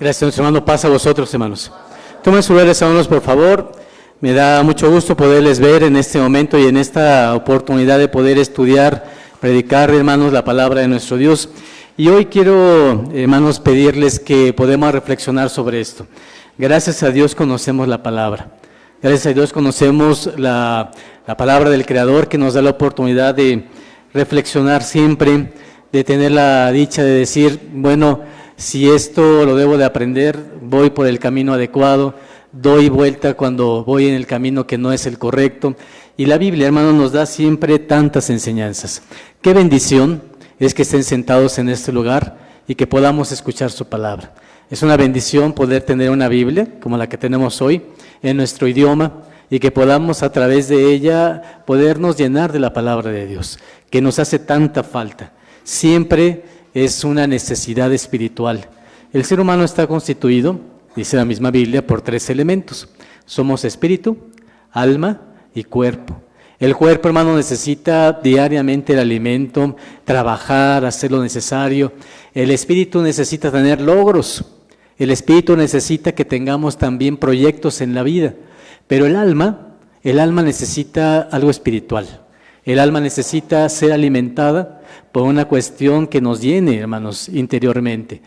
Gracias, nuestro hermano. Paz a vosotros, hermanos. Tomen sus lugares, hermanos, por favor. Me da mucho gusto poderles ver en este momento y en esta oportunidad de poder estudiar, predicar, hermanos, la palabra de nuestro Dios. Y hoy quiero, hermanos, pedirles que podamos reflexionar sobre esto. Gracias a Dios conocemos la palabra. Gracias a Dios conocemos la palabra del Creador, que nos da la oportunidad de reflexionar siempre, de tener la dicha de decir, bueno, si esto lo debo de aprender, voy por el camino adecuado, doy vuelta cuando voy en el camino que no es el correcto. Y la Biblia, hermanos, nos da siempre tantas enseñanzas. Qué bendición es que estén sentados en este lugar y que podamos escuchar su palabra. Es una bendición poder tener una Biblia como la que tenemos hoy en nuestro idioma y que podamos a través de ella podernos llenar de la palabra de Dios, que nos hace tanta falta. Siempre es una necesidad espiritual. El ser humano está constituido, dice la misma Biblia, por 3 elementos. Somos espíritu, alma y cuerpo. El cuerpo, hermano, necesita diariamente el alimento, trabajar, hacer lo necesario. El espíritu necesita tener logros. El espíritu necesita que tengamos también proyectos en la vida. Pero el alma necesita algo espiritual. El alma necesita ser alimentada por una cuestión que nos llene, hermanos, interiormente.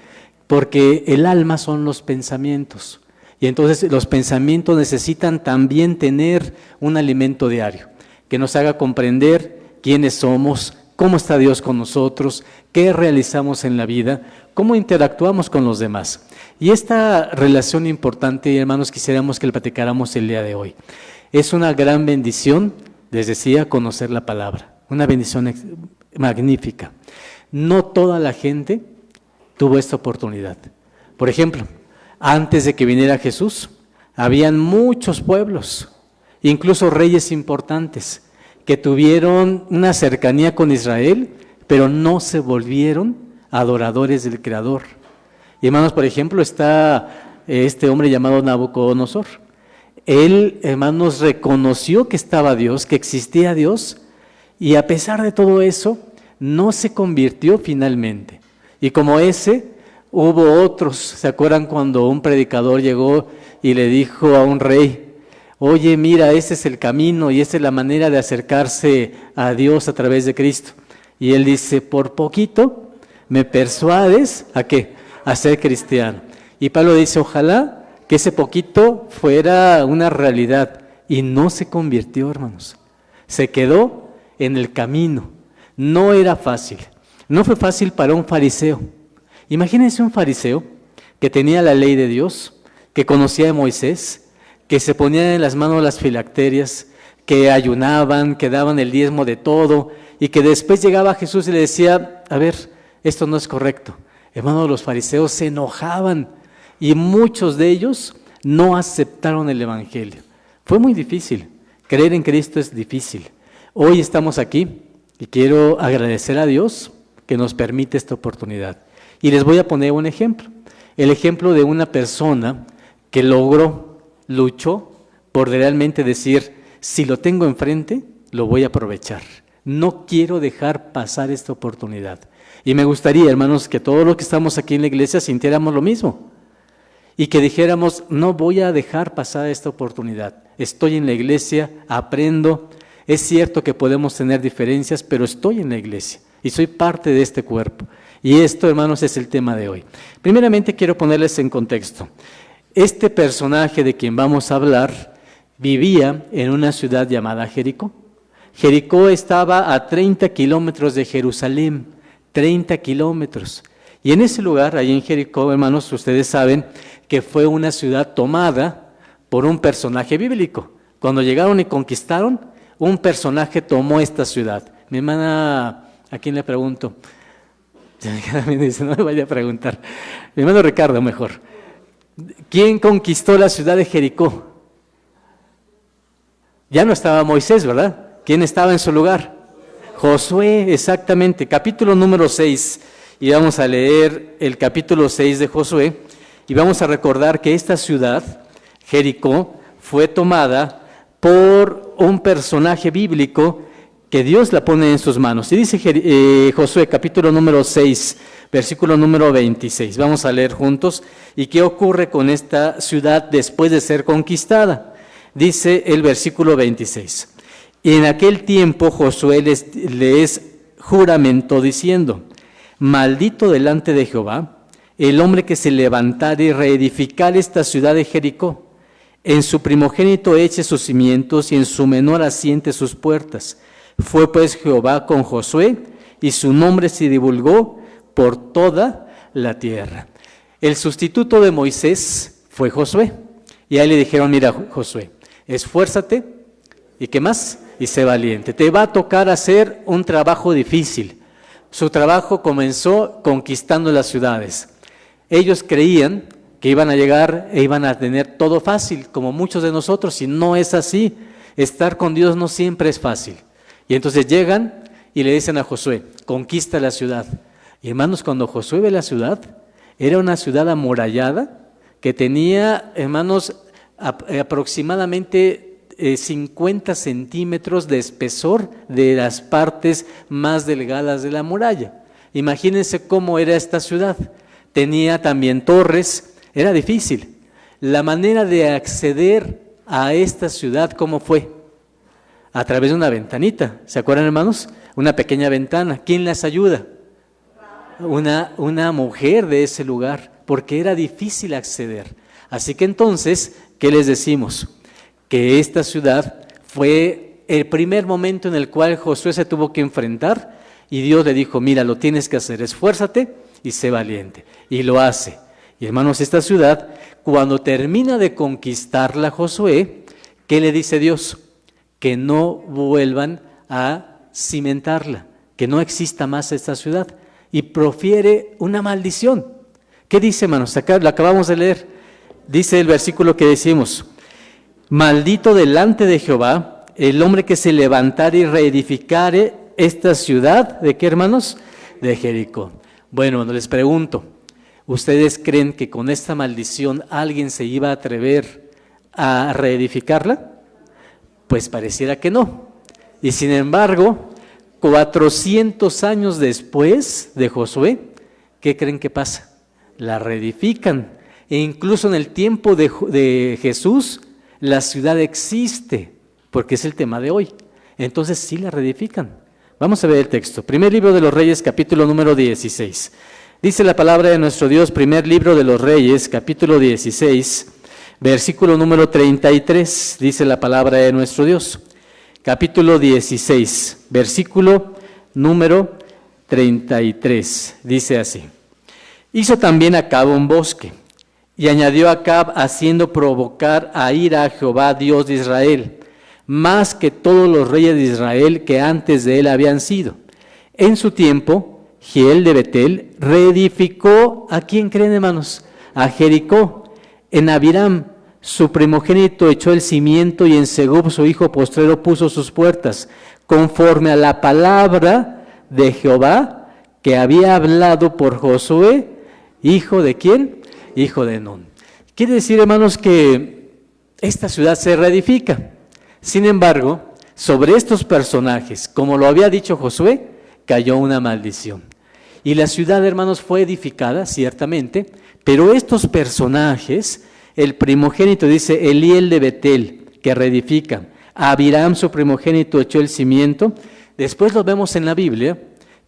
Porque el alma son los pensamientos. Y entonces los pensamientos necesitan también tener un alimento diario, que nos haga comprender quiénes somos, cómo está Dios con nosotros, qué realizamos en la vida, cómo interactuamos con los demás. Y esta relación importante, hermanos, quisiéramos que le platicáramos el día de hoy. Es una gran bendición, les decía, conocer la palabra. Una bendición magnífica. No toda la gente tuvo esta oportunidad. Por ejemplo, antes de que viniera Jesús, habían muchos pueblos, incluso reyes importantes, que tuvieron una cercanía con Israel, pero no se volvieron adoradores del Creador. Y hermanos, por ejemplo, está este hombre llamado Nabucodonosor. Él, hermanos, reconoció que estaba Dios, que existía Dios, y a pesar de todo eso, no se convirtió finalmente. Y como ese, hubo otros. ¿Se acuerdan cuando un predicador llegó y le dijo a un rey, oye, mira, ese es el camino y esa es la manera de acercarse a Dios a través de Cristo? Y él dice, por poquito me persuades ¿a qué? A ser cristiano. Y Pablo dice, ojalá que ese poquito fuera una realidad. Y no se convirtió, hermanos. Se quedó en el camino. No era fácil. No fue fácil para un fariseo. Imagínense un fariseo que tenía la ley de Dios, que conocía de Moisés, que se ponían en las manos las filacterias, que ayunaban, que daban el diezmo de todo, y que después llegaba a Jesús y le decía, a ver, esto no es correcto. Hermanos, los fariseos se enojaban y muchos de ellos no aceptaron el evangelio. Fue muy difícil. Creer en Cristo es difícil. Hoy estamos aquí y quiero agradecer a Dios que nos permite esta oportunidad. Y les voy a poner un ejemplo. El ejemplo de una persona que luchó por realmente decir, si lo tengo enfrente, lo voy a aprovechar. No quiero dejar pasar esta oportunidad. Y me gustaría, hermanos, que todos los que estamos aquí en la iglesia sintiéramos lo mismo. Y que dijéramos, no voy a dejar pasar esta oportunidad. Estoy en la iglesia, aprendo. Es cierto que podemos tener diferencias, pero estoy en la iglesia y soy parte de este cuerpo. Y esto, hermanos, es el tema de hoy. Primeramente quiero ponerles en contexto. Este personaje de quien vamos a hablar vivía en una ciudad llamada Jericó. Jericó estaba a 30 kilómetros de Jerusalén, 30 kilómetros. Y en ese lugar, ahí en Jericó, hermanos, ustedes saben que fue una ciudad tomada por un personaje bíblico. Cuando llegaron y conquistaron, un personaje tomó esta ciudad. Mi hermana, ¿a quién le pregunto? Me dice, no me vaya a preguntar. Mi hermano Ricardo, mejor. ¿Quién conquistó la ciudad de Jericó? Ya no estaba Moisés, ¿verdad? ¿Quién estaba en su lugar? Josué, exactamente. Capítulo número 6. Y vamos a leer el capítulo 6 de Josué. Y vamos a recordar que esta ciudad, Jericó, fue tomada por un personaje bíblico que Dios la pone en sus manos. Y dice Josué, capítulo número 6, versículo número 26. Vamos a leer juntos. ¿Y qué ocurre con esta ciudad después de ser conquistada? Dice el versículo 26. Y en aquel tiempo Josué les juramentó diciendo: maldito delante de Jehová el hombre que se levantare y reedificare esta ciudad de Jericó. En su primogénito eche sus cimientos y en su menor asiente sus puertas. Fue pues Jehová con Josué y su nombre se divulgó por toda la tierra. El sustituto de Moisés fue Josué. Y ahí le dijeron: mira, Josué, esfuérzate y ¿qué más? Y sé valiente. Te va a tocar hacer un trabajo difícil. Su trabajo comenzó conquistando las ciudades. Ellos creían que iban a llegar e iban a tener todo fácil, como muchos de nosotros, y no es así. Estar con Dios no siempre es fácil. Y entonces llegan y le dicen a Josué: conquista la ciudad. Y hermanos, cuando Josué ve la ciudad, era una ciudad amurallada que tenía, hermanos, aproximadamente 50 centímetros de espesor de las partes más delgadas de la muralla. Imagínense cómo era esta ciudad. Tenía también torres, era difícil. La manera de acceder a esta ciudad, ¿cómo fue? A través de una ventanita. ¿Se acuerdan, hermanos? Una pequeña ventana. ¿Quién las ayuda? Una mujer de ese lugar, porque era difícil acceder. Así que entonces, ¿qué les decimos? Que esta ciudad fue el primer momento en el cual Josué se tuvo que enfrentar y Dios le dijo: mira, lo tienes que hacer, esfuérzate y sé valiente. Y lo hace. Y hermanos, esta ciudad, cuando termina de conquistarla Josué, ¿qué le dice Dios? Que no vuelvan a cimentarla, que no exista más esta ciudad. Y profiere una maldición. ¿Qué dice, hermanos? Acá lo acabamos de leer. Dice el versículo que decimos: maldito delante de Jehová el hombre que se levantare y reedificare esta ciudad. ¿De qué, hermanos? De Jericó. Bueno, les pregunto, ¿ustedes creen que con esta maldición alguien se iba a atrever a reedificarla? Pues pareciera que no. Y sin embargo, 400 años después de Josué, ¿qué creen que pasa? La reedifican. E incluso en el tiempo de Jesús, la ciudad existe, porque es el tema de hoy. Entonces sí la reedifican. Vamos a ver el texto. Primer libro de los Reyes, capítulo número 16. Dice la palabra de nuestro Dios, primer libro de los Reyes, capítulo 16, versículo número 33. Dice la palabra de nuestro Dios. Capítulo 16, versículo número 33. Dice así: hizo también Acab un bosque, y añadió Acab haciendo provocar a ira a Jehová, Dios de Israel, más que todos los reyes de Israel que antes de él habían sido. En su tiempo, Giel de Betel reedificó, ¿a quién creen, hermanos? A Jericó. En Abiram, su primogénito, echó el cimiento, y en Segub, su hijo postrero, puso sus puertas, conforme a la palabra de Jehová que había hablado por Josué, hijo de ¿quién? Hijo de Nun. Quiere decir, hermanos, que esta ciudad se reedifica. Sin embargo, sobre estos personajes, como lo había dicho Josué, cayó una maldición. Y la ciudad, hermanos, fue edificada, ciertamente, pero estos personajes, el primogénito, dice Eliel de Betel, que reedifican. Abiram, su primogénito, echó el cimiento. Después lo vemos en la Biblia,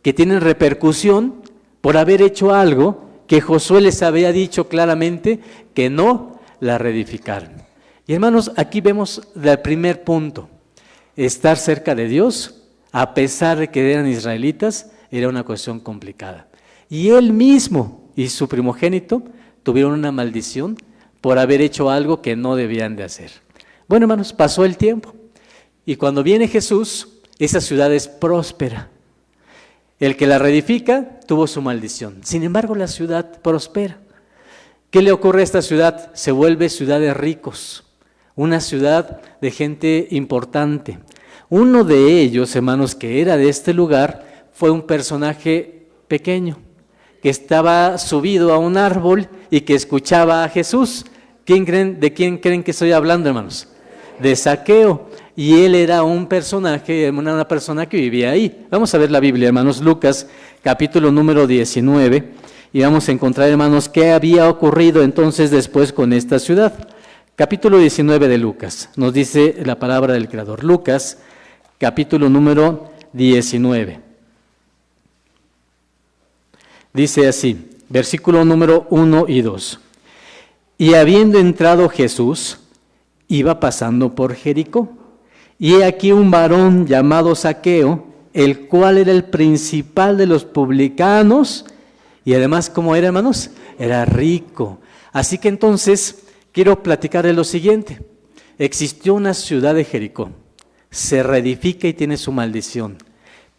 que tienen repercusión por haber hecho algo que Josué les había dicho claramente que no la reedificaran. Y hermanos, aquí vemos el primer punto. Estar cerca de Dios, a pesar de que eran israelitas, era una cuestión complicada. Y él mismo y su primogénito tuvieron una maldición por haber hecho algo que no debían de hacer. Bueno, hermanos, pasó el tiempo. Y cuando viene Jesús, esa ciudad es próspera. El que la reedifica tuvo su maldición. Sin embargo, la ciudad prospera. ¿Qué le ocurre a esta ciudad? Se vuelve ciudad de ricos, una ciudad de gente importante. Uno de ellos, hermanos, que era de este lugar, fue un personaje pequeño, que estaba subido a un árbol y que escuchaba a Jesús. ¿De quién creen que estoy hablando, hermanos? De Zaqueo. y él era un personaje, una persona que vivía ahí. Vamos a ver la Biblia, hermanos, Lucas, capítulo número 19, y vamos a encontrar, hermanos, qué había ocurrido entonces después con esta ciudad. Capítulo 19 de Lucas, nos dice la palabra del Creador. Lucas, capítulo número 19. Dice así, versículo número 1 y 2. Y habiendo entrado Jesús, iba pasando por Jericó. Y he aquí un varón llamado Zaqueo, el cual era el principal de los publicanos, y además, ¿cómo era, hermanos? Era rico. Así que entonces, quiero platicarles lo siguiente. Existió una ciudad de Jericó, se reedifica y tiene su maldición,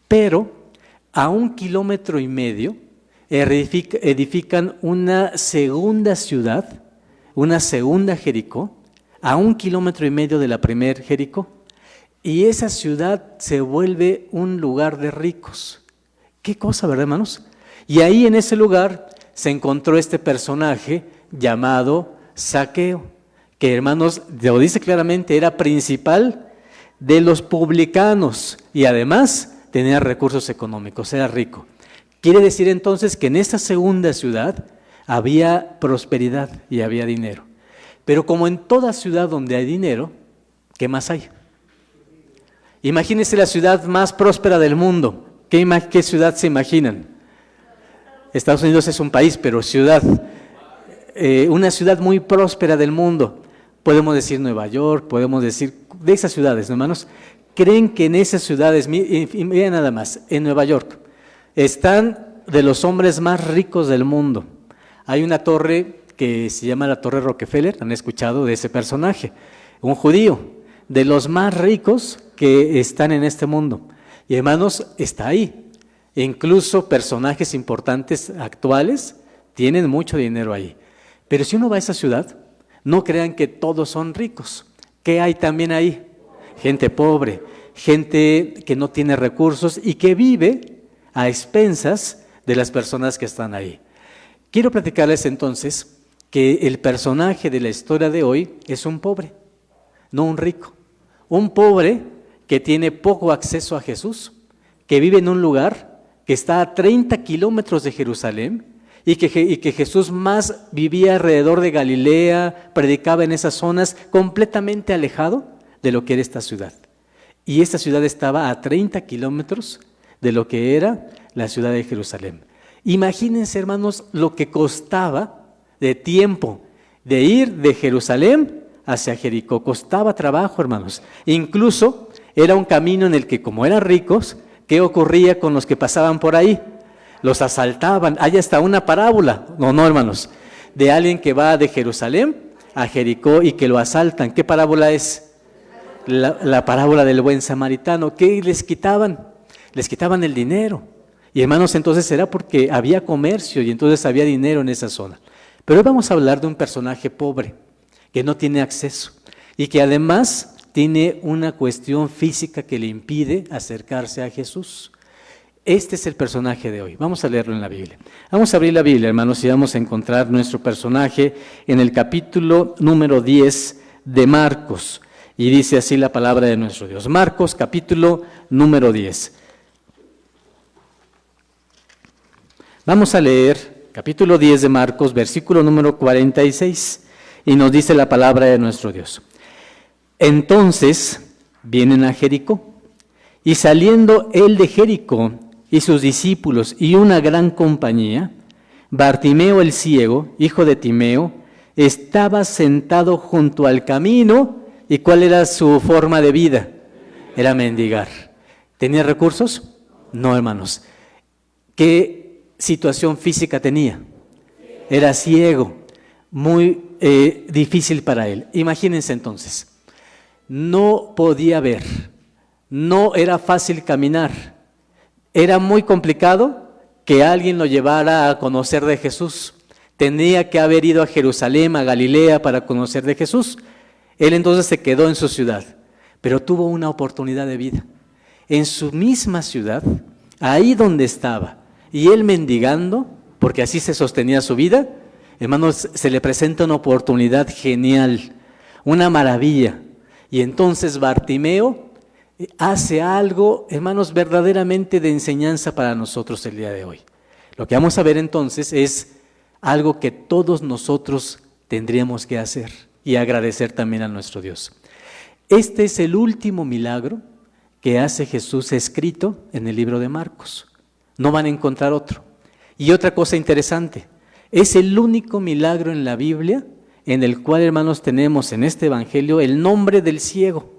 pero a 1,5 kilómetros edifican una segunda ciudad, una segunda Jericó, a 1,5 kilómetros de la primer Jericó. Y esa ciudad se vuelve un lugar de ricos. ¿Qué cosa, verdad, hermanos? Y ahí en ese lugar se encontró este personaje llamado Zaqueo, que, hermanos, lo dice claramente, era principal de los publicanos y además tenía recursos económicos, era rico. Quiere decir entonces que en esta segunda ciudad había prosperidad y había dinero. Pero como en toda ciudad donde hay dinero, ¿qué más hay? Imagínense la ciudad más próspera del mundo. ¿Qué ciudad se imaginan? Estados Unidos es un país, pero ciudad. Una ciudad muy próspera del mundo. Podemos decir Nueva York, podemos decir de esas ciudades, ¿no, hermanos? Creen que en esas ciudades, miren nada más, en Nueva York, están de los hombres más ricos del mundo. Hay una torre que se llama la Torre Rockefeller, ¿han escuchado de ese personaje? Un judío, de los más ricos que están en este mundo. Y hermanos, está ahí. Incluso personajes importantes actuales tienen mucho dinero ahí. Pero si uno va a esa ciudad, no crean que todos son ricos. ¿Qué hay también ahí? Gente pobre, gente que no tiene recursos y que vive a expensas de las personas que están ahí. Quiero platicarles entonces que el personaje de la historia de hoy es un pobre, no un rico. Un pobre que tiene poco acceso a Jesús, que vive en un lugar que está a 30 kilómetros de Jerusalén y que Jesús más vivía alrededor de Galilea, predicaba en esas zonas, completamente alejado de lo que era esta ciudad. Y esta ciudad estaba a 30 kilómetros de lo que era la ciudad de Jerusalén. Imagínense, hermanos, lo que costaba de tiempo de ir de Jerusalén hacia Jericó. Costaba trabajo, hermanos. Incluso era un camino en el que, como eran ricos, ¿qué ocurría con los que pasaban por ahí? Los asaltaban. Hay hasta una parábola, no, hermanos, de alguien que va de Jerusalén a Jericó y que lo asaltan. ¿Qué parábola es? La parábola del buen samaritano. ¿Qué les quitaban? Les quitaban el dinero. Y hermanos, entonces era porque había comercio y entonces había dinero en esa zona. Pero hoy vamos a hablar de un personaje pobre, que no tiene acceso y que además tiene una cuestión física que le impide acercarse a Jesús. Este es el personaje de hoy. Vamos a leerlo en la Biblia. Vamos a abrir la Biblia, hermanos, y vamos a encontrar nuestro personaje en el capítulo número 10 de Marcos. Y dice así la palabra de nuestro Dios. Marcos, capítulo número 10. Vamos a leer capítulo 10 de Marcos, versículo número 46. Y nos dice la palabra de nuestro Dios. Entonces vienen a Jericó, y saliendo él de Jericó y sus discípulos y una gran compañía, Bartimeo el ciego, hijo de Timeo, estaba sentado junto al camino. ¿Y cuál era su forma de vida? Era mendigar. ¿Tenía recursos? No, hermanos. ¿Qué situación física tenía? Era ciego, muy difícil para él. Imagínense entonces, no podía ver, no era fácil caminar, era muy complicado que alguien lo llevara a conocer de Jesús. Tendría que haber ido a Jerusalén, a Galilea para conocer de Jesús. Él entonces se quedó en su ciudad, pero tuvo una oportunidad de vida. En su misma ciudad, ahí donde estaba, y él mendigando, porque así se sostenía su vida, hermanos, se le presenta una oportunidad genial, una maravilla. Y entonces Bartimeo hace algo, hermanos, verdaderamente de enseñanza para nosotros el día de hoy. Lo que vamos a ver entonces es algo que todos nosotros tendríamos que hacer y agradecer también a nuestro Dios. Este es el último milagro que hace Jesús escrito en el libro de Marcos. No van a encontrar otro. Y otra cosa interesante, es el único milagro en la Biblia en el cual, hermanos, tenemos en este evangelio el nombre del ciego.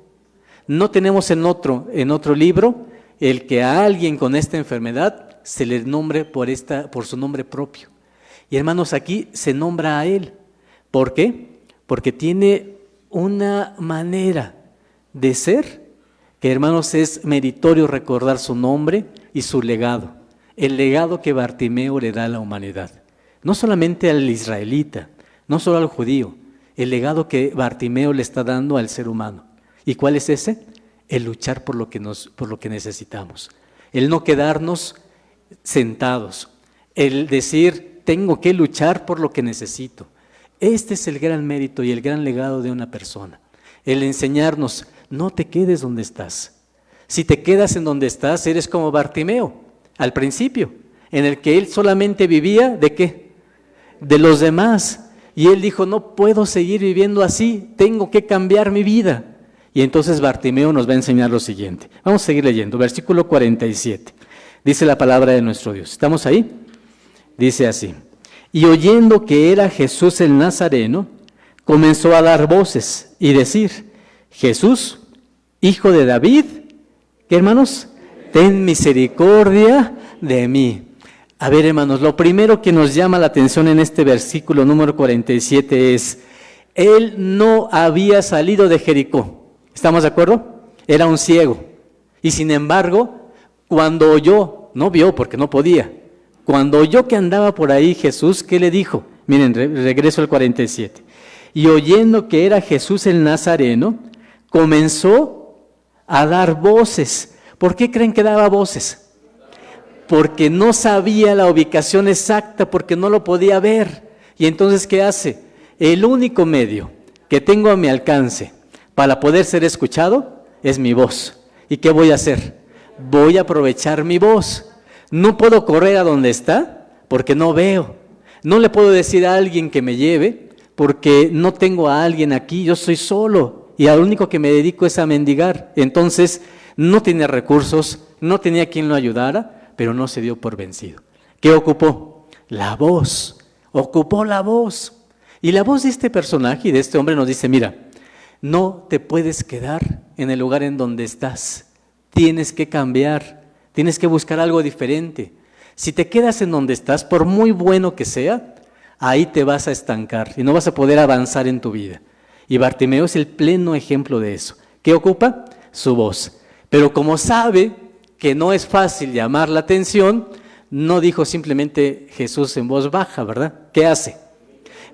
No tenemos en otro libro el que a alguien con esta enfermedad se le nombre por su nombre propio. Y hermanos, aquí se nombra a él. ¿Por qué? Porque tiene una manera de ser que, hermanos, es meritorio recordar su nombre y su legado. El legado que Bartimeo le da a la humanidad. No solamente al israelita, no solo al judío, el legado que Bartimeo le está dando al ser humano. ¿Y cuál es ese? El luchar por lo que necesitamos. El no quedarnos sentados. El decir, tengo que luchar por lo que necesito. Este es el gran mérito y el gran legado de una persona. El enseñarnos, no te quedes donde estás. Si te quedas en donde estás, eres como Bartimeo, al principio, en el que él solamente vivía, ¿de qué? De los demás. Y él dijo, no puedo seguir viviendo así, tengo que cambiar mi vida. Y entonces Bartimeo nos va a enseñar lo siguiente. Vamos a seguir leyendo, versículo 47. Dice la palabra de nuestro Dios. ¿Estamos ahí? Dice así. Y oyendo que era Jesús el Nazareno, comenzó a dar voces y decir, Jesús, hijo de David, ¿qué, hermanos? Ten misericordia de mí. A ver, hermanos, lo primero que nos llama la atención en este versículo número 47 es, él no había salido de Jericó. ¿Estamos de acuerdo? Era un ciego. Y sin embargo, cuando oyó, no vio porque no podía, cuando oyó que andaba por ahí Jesús, ¿qué le dijo? Miren, regreso al 47. Y oyendo que era Jesús el Nazareno, comenzó a dar voces. ¿Por qué creen que daba voces? Porque no sabía la ubicación exacta, porque no lo podía ver. Y entonces, ¿qué hace? El único medio que tengo a mi alcance para poder ser escuchado es mi voz. ¿Y qué voy a hacer? Voy a aprovechar mi voz. No puedo correr a donde está porque no veo. No le puedo decir a alguien que me lleve porque no tengo a alguien aquí, yo soy solo y al único que me dedico es a mendigar. Entonces no tenía recursos, no tenía quien lo ayudara, pero no se dio por vencido. ¿Qué ocupó? La voz. Ocupó la voz. Y la voz de este personaje y de este hombre nos dice, mira, no te puedes quedar en el lugar en donde estás. Tienes que cambiar, tienes que buscar algo diferente. Si te quedas en donde estás, por muy bueno que sea, ahí te vas a estancar y no vas a poder avanzar en tu vida. Y Bartimeo es el pleno ejemplo de eso. ¿Qué ocupa? Su voz. Pero como sabe que no es fácil llamar la atención, no dijo simplemente Jesús en voz baja, ¿verdad? ¿Qué hace?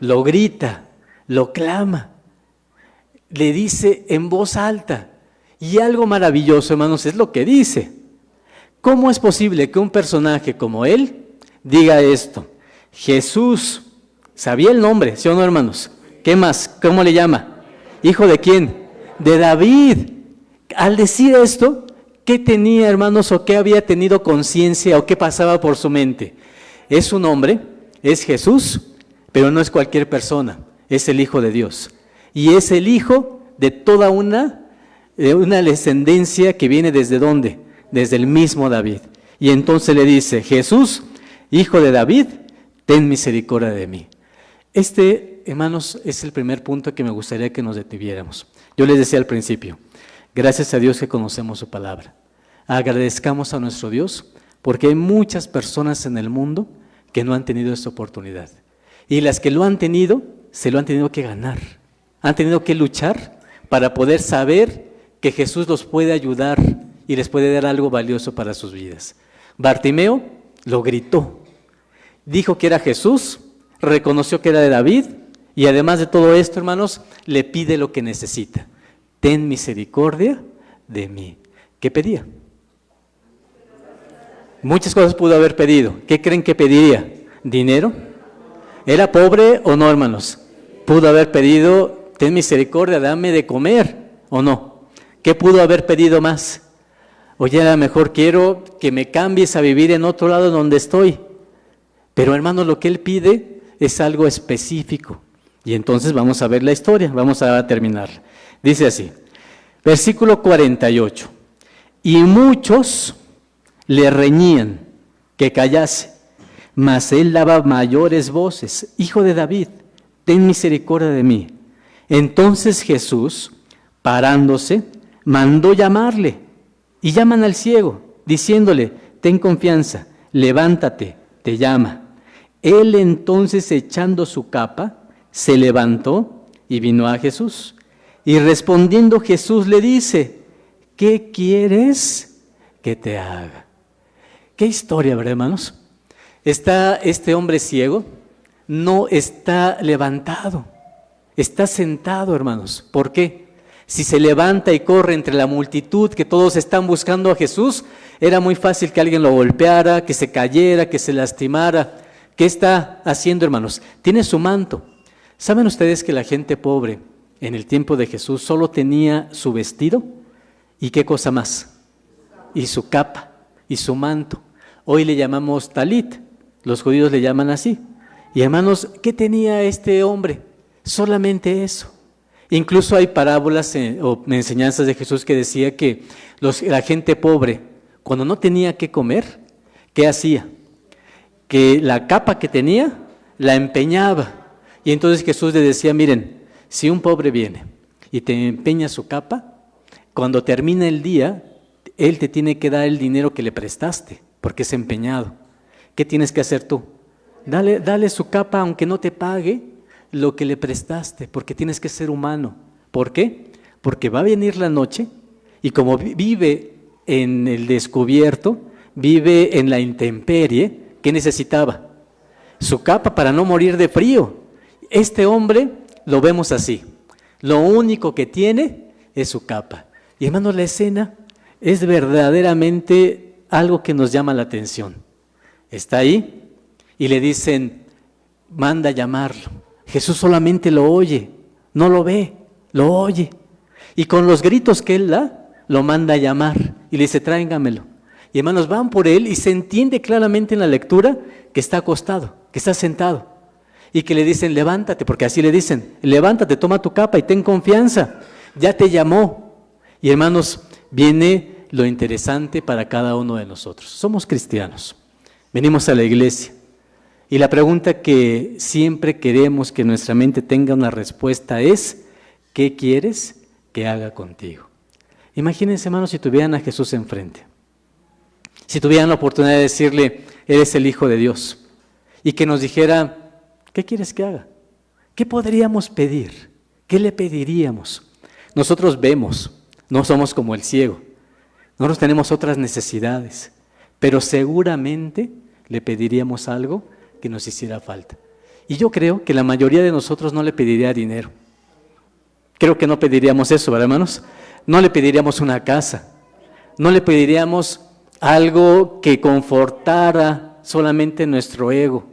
Lo grita, lo clama, le dice en voz alta. Y algo maravilloso, hermanos, es lo que dice. ¿Cómo es posible que un personaje como él diga esto? Jesús, sabía el nombre, ¿sí o no, hermanos? ¿Qué más? ¿Cómo le llama? ¿Hijo de quién? De David. Al decir esto, ¿qué tenía, hermanos, o qué había tenido conciencia o qué pasaba por su mente? Es un hombre, es Jesús, pero no es cualquier persona, es el Hijo de Dios. Y es el hijo de toda una descendencia que viene ¿desde dónde? Desde el mismo David. Y entonces le dice, Jesús, hijo de David, ten misericordia de mí. Hermanos, es el primer punto que me gustaría que nos detuviéramos. Yo les decía al principio, gracias a Dios que conocemos su palabra. Agradezcamos a nuestro Dios porque hay muchas personas en el mundo que no han tenido esta oportunidad. Y las que lo han tenido, se lo han tenido que ganar. Han tenido que luchar para poder saber que Jesús los puede ayudar y les puede dar algo valioso para sus vidas. Bartimeo lo gritó, dijo que era Jesús, reconoció que era de David y además de todo esto, hermanos, le pide lo que necesita. Ten misericordia de mí. ¿Qué pedía? Muchas cosas pudo haber pedido. ¿Qué creen que pediría? ¿Dinero? ¿Era pobre o no, hermanos? Pudo haber pedido, ten misericordia, dame de comer. ¿o no? ¿Qué pudo haber pedido más? Oye, a lo mejor quiero que me cambies a vivir en otro lado donde estoy. Pero hermano, lo que él pide es algo específico. Y entonces vamos a ver la historia, vamos a terminar. Dice así, versículo 48. Y muchos le reñían que callase, mas él daba mayores voces: Hijo de David, ten misericordia de mí. Entonces Jesús, parándose, mandó llamarle. Y llaman al ciego, diciéndole: ten confianza, levántate, te llama. Él entonces, echando su capa, se levantó y vino a Jesús. Y respondiendo Jesús le dice: ¿qué quieres que te haga? Qué historia, ¿verdad, hermanos? Está este hombre ciego, no está levantado, está sentado, hermanos. ¿Por qué? Si se levanta y corre entre la multitud que todos están buscando a Jesús, era muy fácil que alguien lo golpeara, que se cayera, que se lastimara. ¿Qué está haciendo, hermanos? Tiene su manto. ¿Saben ustedes que la gente pobre en el tiempo de Jesús solo tenía su vestido? ¿Y qué cosa más? Y su capa y su manto. Hoy le llamamos talit, los judíos le llaman así. Y hermanos, ¿qué tenía este hombre? Solamente eso. Incluso hay parábolas o enseñanzas de Jesús que decía que la gente pobre, cuando no tenía qué comer, ¿qué hacía? Que la capa que tenía, la empeñaba. Y entonces Jesús le decía: miren, si un pobre viene y te empeña su capa, cuando termina el día, él te tiene que dar el dinero que le prestaste, porque es empeñado. ¿Qué tienes que hacer tú? Dale su capa, aunque no te pague lo que le prestaste, porque tienes que ser humano. ¿Por qué? Porque va a venir la noche y como vive en el descubierto, vive en la intemperie, ¿qué necesitaba? Su capa para no morir de frío. Este hombre lo vemos así. Lo único que tiene es su capa. Y hermanos, la escena es verdaderamente algo que nos llama la atención. Está ahí y le dicen: manda a llamarlo. Jesús solamente lo oye, no lo ve, lo oye. Y con los gritos que él da, lo manda a llamar y le dice: tráigamelo. Y hermanos, van por él y se entiende claramente en la lectura que está acostado, que está sentado. Y que le dicen: levántate, porque así le dicen: levántate, toma tu capa y ten confianza, ya te llamó. Y hermanos, viene lo interesante para cada uno de nosotros. Somos cristianos, venimos a la iglesia. Y la pregunta que siempre queremos que nuestra mente tenga una respuesta es: ¿qué quieres que haga contigo? Imagínense, hermanos, si tuvieran a Jesús enfrente. Si tuvieran la oportunidad de decirle: eres el Hijo de Dios. Y que nos dijera: ¿qué quieres que haga? ¿Qué podríamos pedir? ¿Qué le pediríamos? Nosotros vemos, no somos como el ciego. Nosotros tenemos otras necesidades, pero seguramente le pediríamos algo que nos hiciera falta. Y yo creo que la mayoría de nosotros no le pediría dinero. Creo que no pediríamos eso, ¿verdad, hermanos? No le pediríamos una casa. No le pediríamos algo que confortara solamente nuestro ego.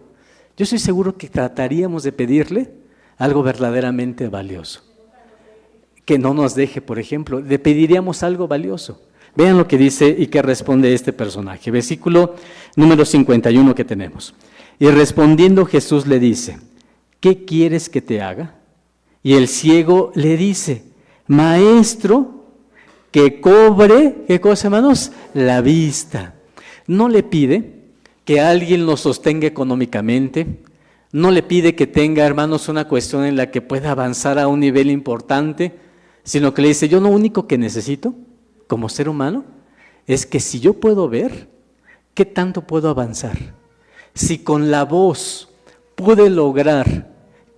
Yo estoy seguro que trataríamos de pedirle algo verdaderamente valioso. Que no nos deje, por ejemplo. Le pediríamos algo valioso. Vean lo que dice y que responde este personaje. Versículo número 51 que tenemos. Y respondiendo Jesús le dice: ¿qué quieres que te haga? Y el ciego le dice: Maestro, que cobre, ¿qué cosa, hermanos? La vista. No le pide que alguien lo sostenga económicamente, no le pide que tenga, hermanos, una cuestión en la que pueda avanzar a un nivel importante, sino que le dice: yo lo único que necesito como ser humano es que si yo puedo ver, ¿qué tanto puedo avanzar? Si con la voz pude lograr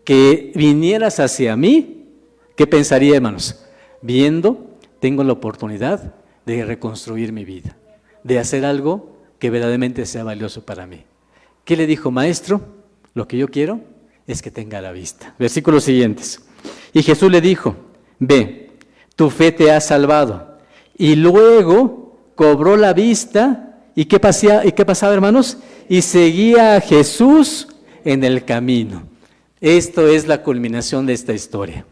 que vinieras hacia mí, ¿qué pensaría, hermanos? Viendo, tengo la oportunidad de reconstruir mi vida, de hacer algo que verdaderamente sea valioso para mí. ¿Qué le dijo? Maestro, lo que yo quiero es que tenga la vista. Versículos siguientes. Y Jesús le dijo: ve, tu fe te ha salvado. Y luego cobró la vista. ¿Y qué pasaba, hermanos? Y seguía a Jesús en el camino. Esto es la culminación de esta historia.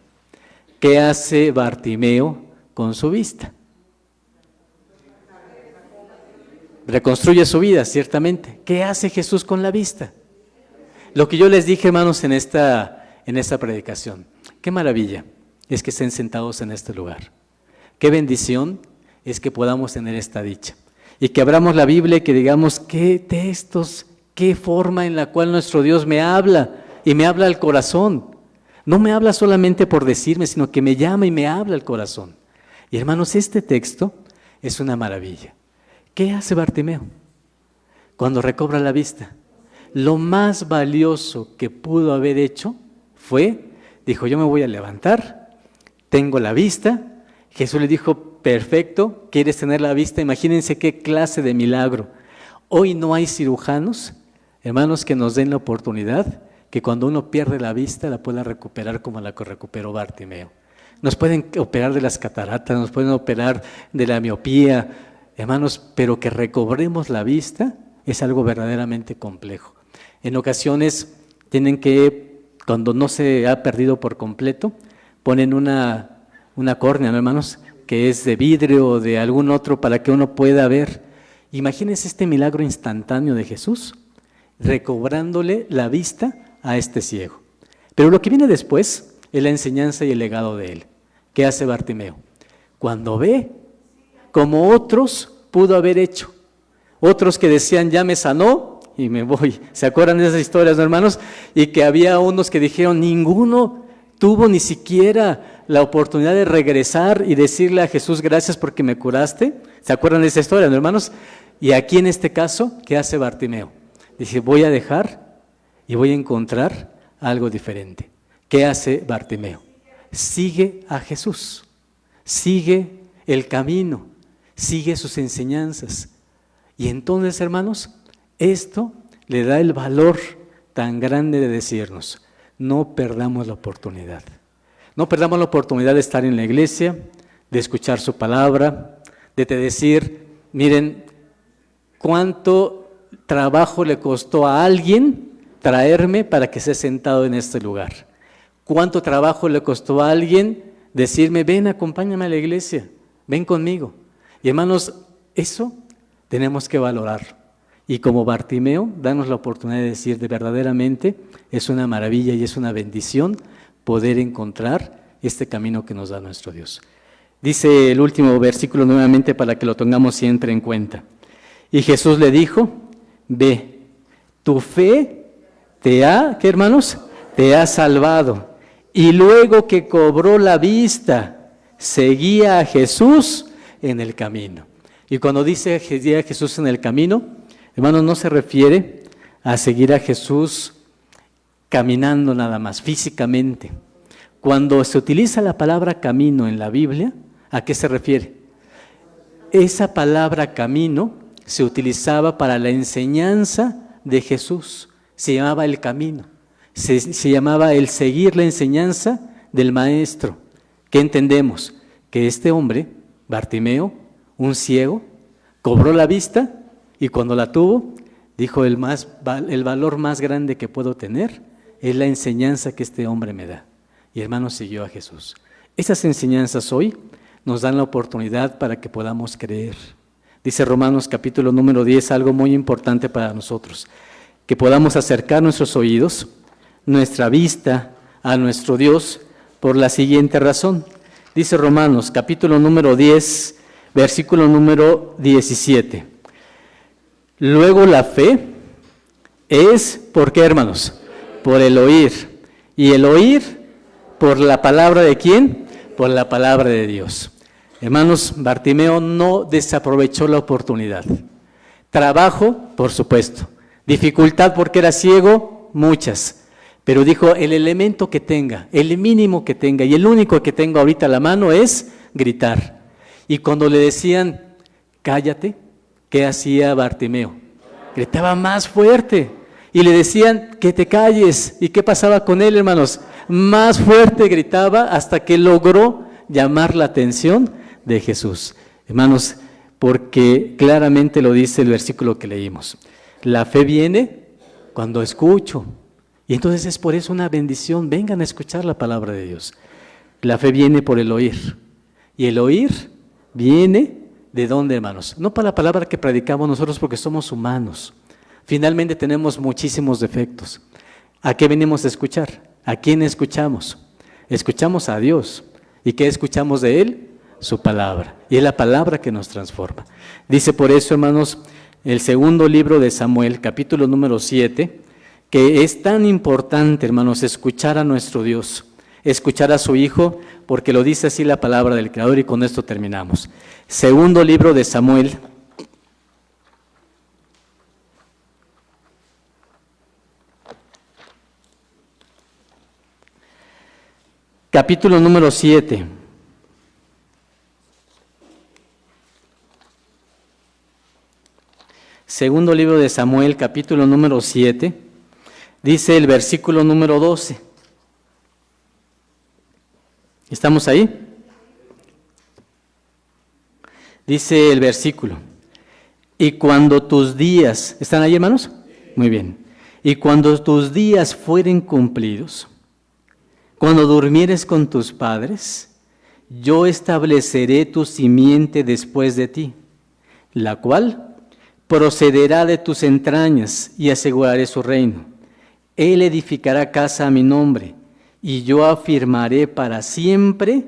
¿Qué hace Bartimeo con su vista. Reconstruye su vida, ciertamente. ¿Qué hace Jesús con la vista? Lo que yo les dije, hermanos, en esta predicación. Qué maravilla es que estén sentados en este lugar. Qué bendición es que podamos tener esta dicha. Y que abramos la Biblia y que digamos qué textos, qué forma en la cual nuestro Dios me habla y me habla al corazón. No me habla solamente por decirme, sino que me llama y me habla al corazón. Y hermanos, este texto es una maravilla. ¿Qué hace Bartimeo cuando recobra la vista? Lo más valioso que pudo haber hecho dijo, yo me voy a levantar, tengo la vista. Jesús le dijo, perfecto, ¿quieres tener la vista? Imagínense qué clase de milagro. Hoy no hay cirujanos, hermanos, que nos den la oportunidad que cuando uno pierde la vista la pueda recuperar como la que recuperó Bartimeo. Nos pueden operar de las cataratas, nos pueden operar de la miopía, hermanos, pero que recobremos la vista es algo verdaderamente complejo. En ocasiones tienen que, cuando no se ha perdido por completo, ponen una córnea, ¿no, hermanos?, que es de vidrio o de algún otro para que uno pueda ver. Imagínense este milagro instantáneo de Jesús, recobrándole la vista a este ciego. Pero lo que viene después es la enseñanza y el legado de él. ¿Qué hace Bartimeo? Cuando ve, como otros pudo haber hecho, otros que decían, ya me sanó y me voy. ¿Se acuerdan de esas historias, no, hermanos? Y que había unos que dijeron, ninguno tuvo ni siquiera la oportunidad de regresar y decirle a Jesús, gracias porque me curaste. ¿Se acuerdan de esa historia, no, hermanos? Y aquí en este caso, ¿qué hace Bartimeo? Dice, voy a dejar y voy a encontrar algo diferente. ¿Qué hace Bartimeo? Sigue a Jesús, sigue el camino, sigue sus enseñanzas. Y entonces, hermanos, esto le da el valor tan grande de decirnos, no perdamos la oportunidad. No perdamos la oportunidad de estar en la iglesia, de escuchar su palabra, de te decir, miren, cuánto trabajo le costó a alguien traerme para que esté sentado en este lugar. Cuánto trabajo le costó a alguien decirme, ven, acompáñame a la iglesia, ven conmigo. Y hermanos, eso tenemos que valorar. Y como Bartimeo, danos la oportunidad de decir de verdaderamente es una maravilla y es una bendición poder encontrar este camino que nos da nuestro Dios. Dice el último versículo nuevamente para que lo tengamos siempre en cuenta. Y Jesús le dijo, ve, tu fe te ha, ¿qué, hermanos? Te ha salvado. Y luego que cobró la vista, seguía a Jesús en el camino. Y cuando dice seguía a Jesús en el camino, hermanos, no se refiere a seguir a Jesús caminando nada más, físicamente. Cuando se utiliza la palabra camino en la Biblia, ¿a qué se refiere? Esa palabra camino se utilizaba para la enseñanza de Jesús, se llamaba el camino, se llamaba el seguir la enseñanza del maestro. ¿Qué entendemos? Que este hombre, Bartimeo, un ciego, cobró la vista y cuando la tuvo, dijo el valor más grande que puedo tener es la enseñanza que este hombre me da. Y hermano, siguió a Jesús. Esas enseñanzas hoy nos dan la oportunidad para que podamos creer. Dice Romanos capítulo número 10, algo muy importante para nosotros, que podamos acercar nuestros oídos, nuestra vista a nuestro Dios por la siguiente razón. Dice Romanos capítulo número 10, versículo número 17. Luego la fe es, ¿por qué, hermanos? Por el oír. ¿Y el oír? ¿Por la palabra de quién? Por la palabra de Dios. Hermanos, Bartimeo no desaprovechó la oportunidad. Trabajo, por supuesto. Dificultad porque era ciego, muchas. Pero dijo, el elemento que tenga, el mínimo que tenga y el único que tengo ahorita a la mano es gritar. Y cuando le decían, cállate, ¿qué hacía Bartimeo? Gritaba más fuerte. Y le decían, que te calles. ¿Y qué pasaba con él, hermanos? Más fuerte gritaba hasta que logró llamar la atención de Jesús. Hermanos, porque claramente lo dice el versículo que leímos. La fe viene cuando escucho. Y entonces es por eso una bendición. Vengan a escuchar la palabra de Dios. La fe viene por el oír. Y el oír viene ¿de dónde, hermanos? No para la palabra que predicamos nosotros porque somos humanos. Finalmente tenemos muchísimos defectos. ¿A qué venimos a escuchar? ¿A quién escuchamos? Escuchamos a Dios. ¿Y qué escuchamos de Él? Su palabra. Y es la palabra que nos transforma. Dice por eso, hermanos, el segundo libro de Samuel, capítulo número 7, que es tan importante, hermanos, escuchar a nuestro Dios, escuchar a su Hijo, porque lo dice así la palabra del Creador, y con esto terminamos. Segundo libro de Samuel, capítulo número 7. Segundo libro de Samuel, capítulo número 7, dice el versículo número 12. ¿Estamos ahí? Dice el versículo, y cuando tus días, ¿están ahí, hermanos? Muy bien. Y cuando tus días fueren cumplidos, cuando durmieres con tus padres, yo estableceré tu simiente después de ti, la cual procederá de tus entrañas y aseguraré su reino. Él edificará casa a mi nombre y yo afirmaré para siempre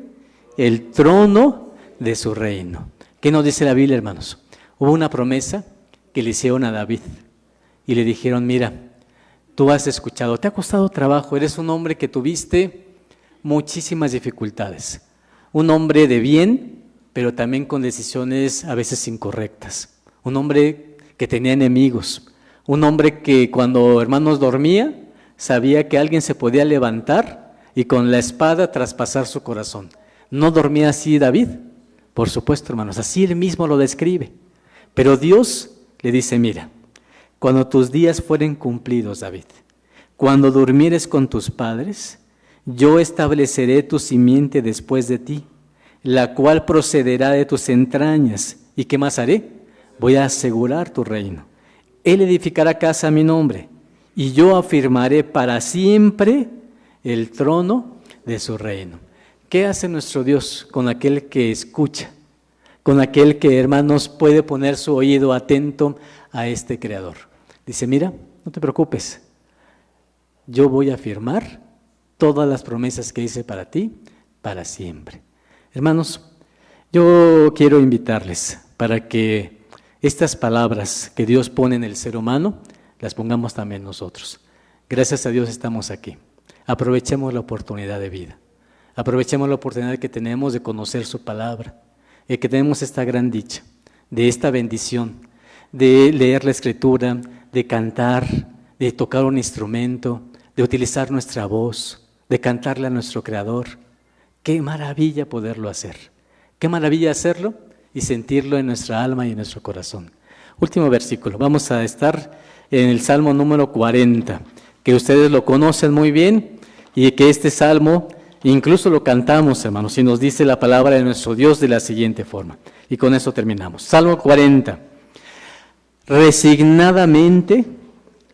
el trono de su reino. ¿Qué nos dice la Biblia, hermanos? Hubo una promesa que le hicieron a David y le dijeron, mira, tú has escuchado, te ha costado trabajo, eres un hombre que tuviste muchísimas dificultades, un hombre de bien, pero también con decisiones a veces incorrectas, un hombre que tenía enemigos, un hombre que cuando hermanos dormía, sabía que alguien se podía levantar y con la espada traspasar su corazón. ¿No dormía así David? Por supuesto, hermanos, así él mismo lo describe. Pero Dios le dice, mira, cuando tus días fueren cumplidos, David, cuando durmieres con tus padres, yo estableceré tu simiente después de ti, la cual procederá de tus entrañas. ¿Y qué más haré? Voy a asegurar tu reino. Él edificará casa a mi nombre, y yo afirmaré para siempre el trono de su reino. ¿Qué hace nuestro Dios con aquel que escucha? Con aquel que, hermanos, puede poner su oído atento a este Creador. Dice, mira, no te preocupes, yo voy a afirmar todas las promesas que hice para ti, para siempre. Hermanos, yo quiero invitarles para que estas palabras que Dios pone en el ser humano, las pongamos también nosotros. Gracias a Dios estamos aquí. Aprovechemos la oportunidad de vida. Aprovechemos la oportunidad que tenemos de conocer su palabra, que tenemos esta gran dicha, de esta bendición, de leer la Escritura, de cantar, de tocar un instrumento, de utilizar nuestra voz, de cantarle a nuestro Creador. Qué maravilla poderlo hacer. Qué maravilla hacerlo y sentirlo en nuestra alma y en nuestro corazón. Último versículo. Vamos a estar en el Salmo número 40, que ustedes lo conocen muy bien y que este Salmo incluso lo cantamos, hermanos, y nos dice la palabra de nuestro Dios de la siguiente forma. Y con eso terminamos. Salmo 40. Resignadamente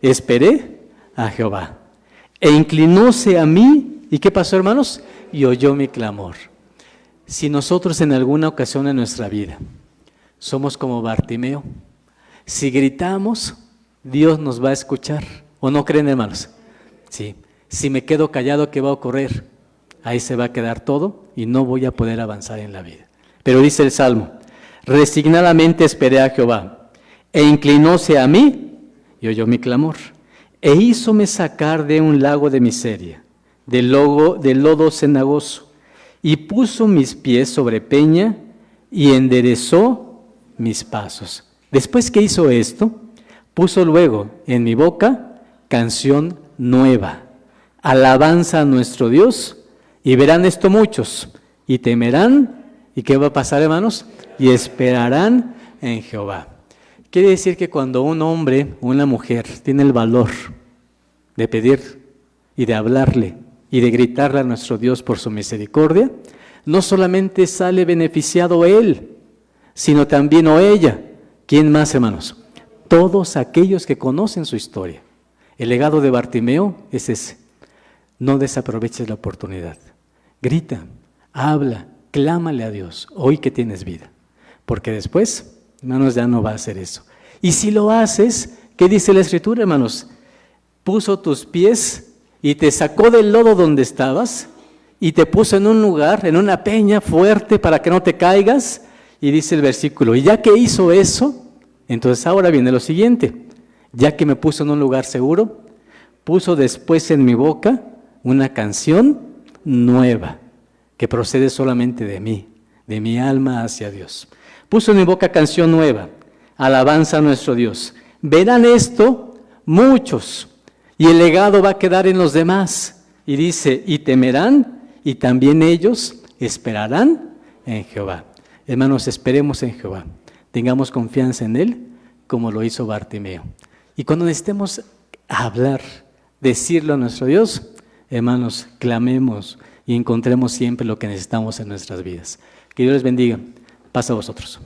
esperé a Jehová, e inclinóse a mí. ¿Y qué pasó, hermanos? Y oyó mi clamor. Si nosotros en alguna ocasión en nuestra vida somos como Bartimeo, si gritamos, Dios nos va a escuchar. ¿O no creen, hermanos? Sí. Si me quedo callado, ¿qué va a ocurrir? Ahí se va a quedar todo y no voy a poder avanzar en la vida. Pero dice el Salmo, resignadamente esperé a Jehová, e inclinóse a mí y oyó mi clamor, e hízome sacar de un lago de miseria, del lodo cenagoso, y puso mis pies sobre peña y enderezó mis pasos. Después que hizo esto, puso luego en mi boca canción nueva, alabanza a nuestro Dios. Y verán esto muchos, y temerán, ¿y qué va a pasar, hermanos? Y esperarán en Jehová. Quiere decir que cuando un hombre o una mujer tiene el valor de pedir y de hablarle y de gritarle a nuestro Dios por su misericordia, no solamente sale beneficiado él, sino también o ella. ¿Quién más, hermanos? Todos aquellos que conocen su historia. El legado de Bartimeo es ese. No desaproveches la oportunidad. Grita, habla, clámale a Dios, hoy que tienes vida. Porque después, hermanos, ya no va a hacer eso. Y si lo haces, ¿qué dice la Escritura, hermanos? Puso tus pies y te sacó del lodo donde estabas y te puso en un lugar, en una peña fuerte para que no te caigas. Y dice el versículo, y ya que hizo eso, entonces ahora viene lo siguiente. Ya que me puso en un lugar seguro, puso después en mi boca una canción nueva que procede solamente de mí, de mi alma hacia Dios. Puso en mi boca canción nueva, alabanza a nuestro Dios. Verán esto muchos y el legado va a quedar en los demás. Y dice, y temerán y también ellos esperarán en Jehová. Hermanos, esperemos en Jehová, tengamos confianza en Él como lo hizo Bartimeo. Y cuando necesitemos hablar, decirlo a nuestro Dios, hermanos, clamemos y encontremos siempre lo que necesitamos en nuestras vidas. Que Dios les bendiga. Paz a vosotros.